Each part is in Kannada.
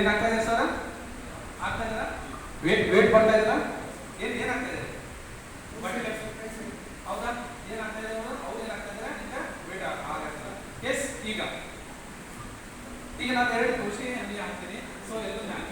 ಏನಾಗ್ತಾ ಇದೆ ಸರ್? ಆಗ್ತಾ ಇದ್ದೀರಾ? ವೇಟ್ ಬರ್ತಾ ಇದ್ದೀರಾ? ಏನಾಗ್ತಾ ಇದೆ? ಹೌದಾ? ಏನಾಗ್ತಾ ಇದೆ? ಅವ್ರು ಏನಾಗ್ತಾ ಇದ್ದಾರೆ? ಈಗ ವೇಟ್ ಆಗ್ತದೆ. ಎಸ್, ಈಗ ನಾನು ಎರಡು ಕೃಷಿ ಅಲ್ಲಿ ಹಾಕ್ತೀನಿ. ಸೊ ಎಲ್ಲ ನಾಲ್ಕು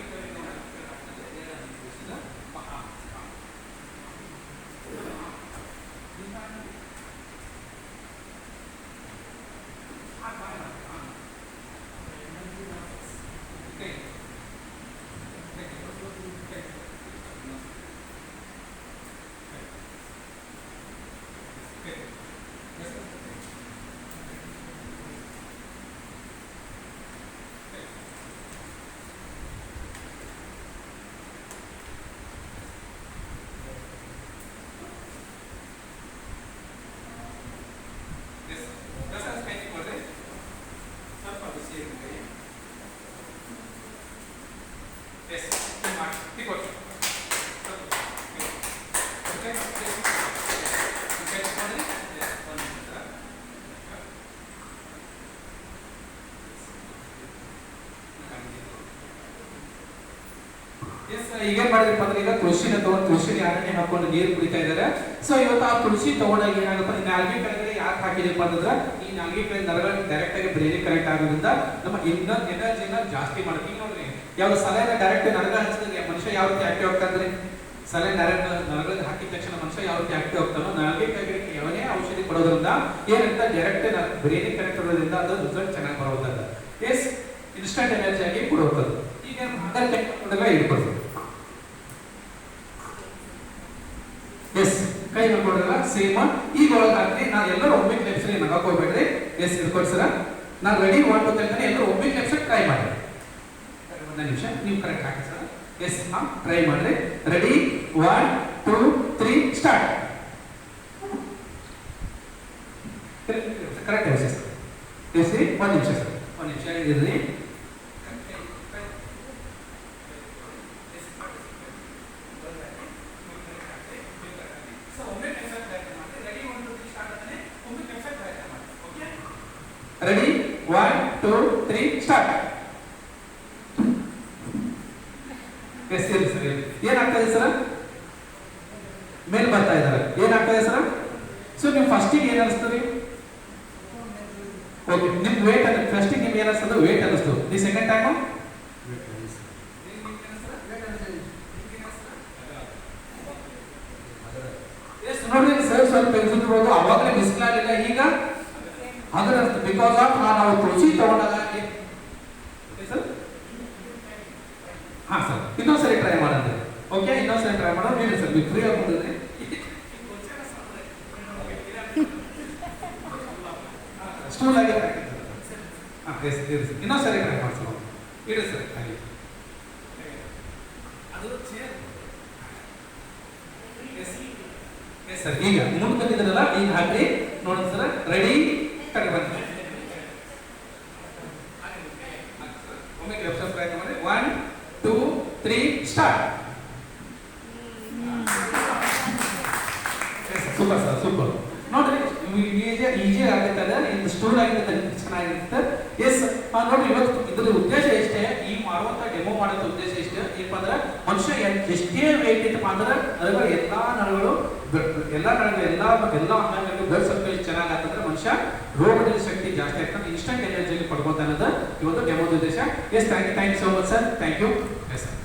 ಈಗೇನ್ ಮಾಡಿದ್ರಪ್ಪ ಅಂದ್ರೆ ಈಗ ತುಳಸಿನ ತಗೊಂಡು ತುಳಸಿನ ಯಾರನ್ನೇ ಹಾಕೊಂಡು ನೀರು ಕುಡಿತಾ ಇದಾರೆ. ಸೊ ಇವತ್ತು ಆ ತುಳಸಿ ತಗೊಂಡಾಗ ಏನಾಗಪ್ಪ, ಈ ನಾಲ್ಗೆ ಕೆಳಗಡೆ ಯಾಕೆ ಹಾಕಿದೀಪ ಅಂತಂದ್ರೆ ಈ ನಾಲ್ಗೆ ಕೆಳಗೆ ನರಗಳು ಡೈರೆಕ್ಟ್ ಆಗಿ ಬ್ರೈನಿಗೆ ಕನೆಕ್ಟ್ ಆಗೋದ್ರಿಂದ ನಮ್ಮ ಎನರ್ಜಿನ ಜಾಸ್ತಿ ಮಾಡುತ್ತೆ. ಈಗ ನೋಡ್ರಿ, ಯಾವ ಸಲಹೆನ ಡೈರೆಕ್ಟ್ ನರಗ ಹಚ್ಚಿದ್ರೆ ಮನುಷ್ಯ ಯಾವ ರೀತಿ ಆಕ್ಟಿವ್ ಆಗ್ತಾನೆ? ಸಲಹೆ ನರಗಳಿಗೆ ಹಾಕಿದ ತಕ್ಷಣ ಮನುಷ್ಯ ಯಾವ ರೀತಿ ಆಕ್ಟಿವ್ ಆಗ್ತಾನೋ, ನಾಲ್ಗೆ ಕೆಳಗಡೆ ಯಾವನೇ ಔಷಧಿ ಕೊಡೋದ್ರಿಂದ ಏನಂತ ಡೈರೆಕ್ಟ್ ಬ್ರೈನಿಗೆ ಕನೆಕ್ಟ್ ಆಗೋದ್ರಿಂದ ಅದು ರಿಸಲ್ಟ್ ಚೆನ್ನಾಗಿ ಬರುತ್ತದೆ. ಎಸ್, ಇನ್ಸ್ಟಂಟ್ ಎನರ್ಜಿ ಆಗಿ ಕೊಡುತ್ತದೆ. ಈಗ ಇಟ್ಕೊಳ್ತೀವಿ. ಎಸ್, ಕೈ ನೋಡ್ಕೊಡಲ್ಲ ಸೇಮ್ ಈಗ ಒಳಗೆ ಹಾಕಿ. ನಾನು ಎಲ್ಲರೂ ಒಮ್ಮೆ ಕ್ಲೆಪ್ಸ್ರಿ ನಗಕ್ ಹೋಗ್ಬೇಡ್ರಿ. ಎಸ್, ಇಟ್ಕೊಡಿ ಸರ. ನಾನು ರೆಡಿ 1 2 3 ಎಲ್ಲರೂ ಒಮ್ಮೆ ಕ್ಲೆಪ್ಸ್ ಟ್ರೈ ಮಾಡಿ. ಒಂದು ನಿಮಿಷ ನೀವು ಕರೆಕ್ಟ್ ಹಾಕಿ ಸರ್. ಎಸ್, ಟ್ರೈ ಮಾಡ್ರಿ. Ready 1 2 3 start. ಕರೆಕ್ಟ್ ಇದೆ ಸರ್. ಎಸ್, ಒಂದು ನಿಮಿಷ ಸರ್, ಒಂದು ನಿಮಿಷ ಇರ್ರಿ. Ready 1 2 3 start. ಎಸ್, ಸರಿ ಸರಿ. ಏನಾಗ್ತದೆ ಸರ್? ಮೇಲ್ ಬರ್ತಾ ಇದ್ದಾರೆ. ಏನಾಗ್ತದೆ ಸರ್? ಸೊ ನೀವು ಫಸ್ಟಿಗೆ ಏನ್ ಅನಿಸ್ತದೆ? ಓಕೆ, ನಿಮ್ ವೇಟ್ ಫಸ್ಟಿಗೆ ನಿಮ್ಗೆ ಏನ್ ಅನಿಸ್ತದೆ? ವೇಟ್ ಅನಿಸ್ತು. ಈ ಸೆಕೆಂಡ್ ಟೈಮ್ ಎಸ್ ನೋಡ್ರಿ ಸರ್, ಸ್ವಲ್ಪ ಎನ್ಸಿರ್ಬೋದು. ಅವಾಗಲೇ ಮಿಸ್ಲಾಗಿಲ್ಲ, ಈಗ ಅದರ ಬಿಕಾಸ್ ಆಫ್ ನಾವು ತುಳಸಿ ತಗೊಂಡಾಗ. ಹಾ ಸರ್, ಇನ್ನೊಂದ್ಸರಿ ಟ್ರೈ ಮಾಡೋಣ. ಓಕೆ, ಇನ್ನೊಂದ್ಸರಿ ಟ್ರೈ ಮಾಡೋಣ. ಹೇಳಿ ಸರ್, ನೀವು ಫ್ರೀ ಆಗ್ಬಿಟ್ಟಿದ್ರೆ ಸ್ಟೂಲ್ ಆಗಿ ಇನ್ನೊಂದ್ಸರಿ ಟ್ರೈ ಮಾಡ್ಸೋಣ. ಇಡಿ ಸರ್ ಹಾಗೆ. ಸರ್ ಈಗ ಮುಂದೆ ಬಂದಿದ್ರಲ್ಲ, ಈಗ ಹಾಕಿ ನೋಡೋಣ ಸರ್. ರೆಡಿ ತಗೊಂಡು ಬನ್ನಿ. ಒಮ್ಮೆ ಲೆಫ್ಟ್ ಪ್ರಯತ್ನ ಮಾಡಿ. 1 2 3 ಸ್ಟಾರ್ಟ್. Super sir, super. ನೋಡ್ರಿ, ಈಜಿ ಆಗುತ್ತದೆ. ಇದು ಸ್ಟೂಲ್ ಆಗಿರುತ್ತೆ, ಚೆನ್ನಾಗಿರುತ್ತೆ. ಎಸ್, ನೋಡ್ರಿ, ಇವತ್ತು ಇದ್ರ ಉದ್ದೇಶ ಇಷ್ಟೇ. ಈ ಮಾಡುವಂತ ಡೆಮೋ ಮಾಡುವಂತ ಉದ್ದೇಶ ಇಷ್ಟೇ. ಏನಪ್ಪ ಅಂದ್ರೆ ಮನುಷ್ಯ ಎಷ್ಟೇ ವೇಟ್ ಇತ್ತಪ್ಪ ಅಂದ್ರೆ ಅದರ ಎಲ್ಲಾ ನರಗಳು ಎಲ್ಲ ಅಂಗಗಳಿಗೆ ಬ್ಲಡ್ ಸರ್ಕ್ಯುಲೇಷನ್ ಚೆನ್ನಾಗಿ ಆಗ್ತಂದ್ರೆ ಮನುಷ್ಯ ರೋಗದ ಶಕ್ತಿ ಜಾಸ್ತಿ ಆಗ್ತದೆ. ಇನ್ಸ್ಟಂಟ್ ಎನರ್ಜಿ ಪಡ್ಕೋತಾ ಅನ್ನೋದು ಇವತ್ತು ಡೆಮೋದ ಉದ್ದೇಶ. Yes, thank you so much sir. Thank you. Yes sir.